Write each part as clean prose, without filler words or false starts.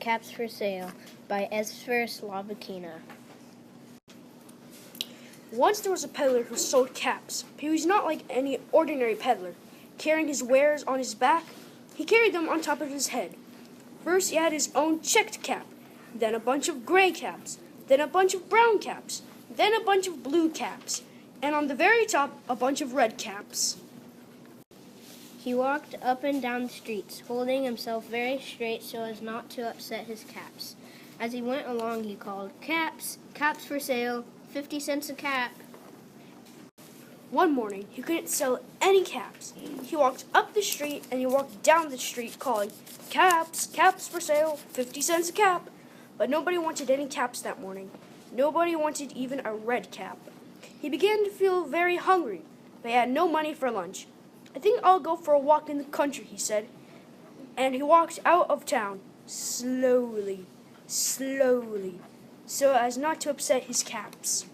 Caps for Sale by Esfer Slavakina. Once there was a peddler who sold caps, but he was not like any ordinary peddler. Carrying his wares on his back, he carried them on top of his head. First he had his own checked cap, then a bunch of gray caps, then a bunch of brown caps, then a bunch of blue caps, and on the very top a bunch of red caps. He walked up and down the streets, holding himself very straight so as not to upset his caps. As he went along, he called, "Caps! Caps for sale! 50 cents a cap!" One morning, he couldn't sell any caps. He walked up the street and he walked down the street calling, "Caps! Caps for sale! 50 cents a cap!" But nobody wanted any caps that morning. Nobody wanted even a red cap. He began to feel very hungry, but he had no money for lunch. "I think I'll go for a walk in the country," he said. And he walked out of town, slowly, so as not to upset his caps.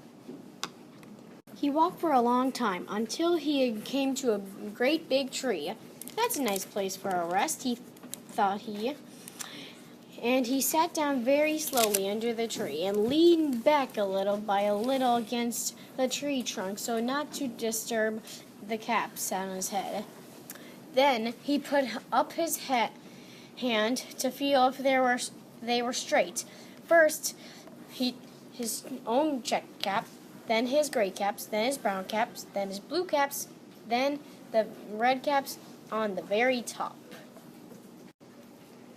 He walked for a long time until he came to a great big tree. "That's a nice place for a rest," thought he. And he sat down very slowly under the tree and leaned back a little by a little against the tree trunk so not to disturb the caps on his head. Then he put up his hand to feel if they were straight. First, his own checked cap, then his gray caps, then his brown caps, then his blue caps, then the red caps on the very top.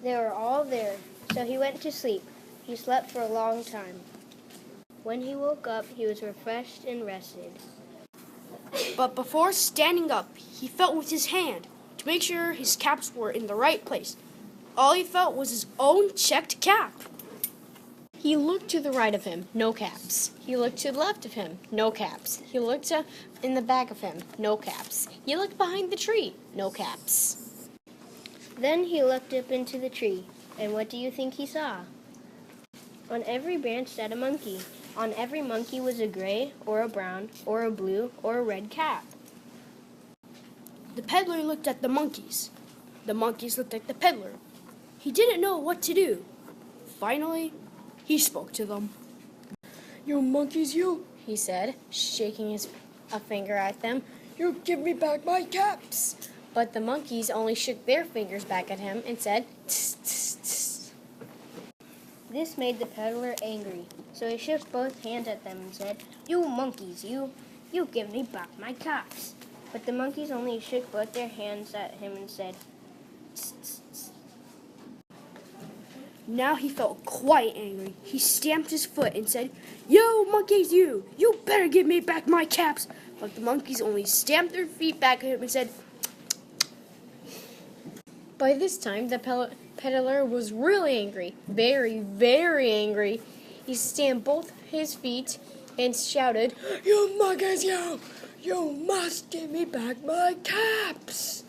They were all there, so he went to sleep. He slept for a long time. When he woke up, he was refreshed and rested. But before standing up, he felt with his hand to make sure his caps were in the right place. All he felt was his own checked cap. He looked to the right of him, no caps. He looked to the left of him, no caps. He looked in the back of him, no caps. He looked behind the tree, no caps. Then he looked up into the tree, and what do you think he saw? On every branch sat a monkey. On every monkey was a gray, or a brown, or a blue, or a red cap. The peddler looked at the monkeys. The monkeys looked at the peddler. He didn't know what to do. Finally, he spoke to them. "You monkeys, you," he said, shaking a finger at them. "You give me back my caps." But the monkeys only shook their fingers back at him and said, "Tss, tss, tss." This made the peddler angry, so he shook both hands at them and said, "You monkeys, you give me back my caps." But the monkeys only shook both their hands at him and said, "Tss, tss, tss." Now he felt quite angry. He stamped his foot and said, "You monkeys, you better give me back my caps." But the monkeys only stamped their feet back at him and said, By this time, the peddler was really angry, very, very angry. He stamped both his feet and shouted, "You monkeys, you must give me back my caps."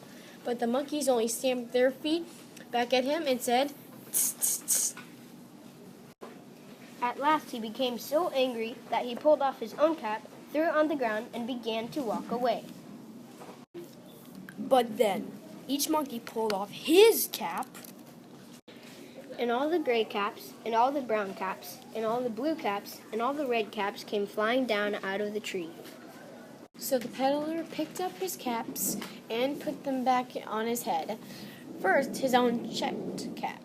But the monkeys only stamped their feet back at him and said, "Tss, tss, tss." At last he became so angry that he pulled off his own cap, threw it on the ground, and began to walk away. But then each monkey pulled off his cap. And all the gray caps, and all the brown caps, and all the blue caps, and all the red caps came flying down out of the tree. So the peddler picked up his caps and put them back on his head. First, his own checked cap,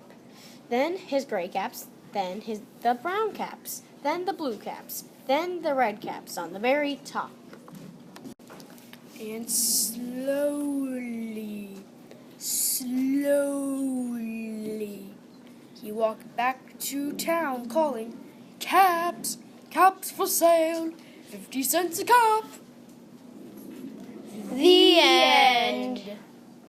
then his gray caps, then the brown caps, then the blue caps, then the red caps on the very top. And slowly, he walked back to town calling, "Caps! Caps for sale! 50 cents a cap!" The end.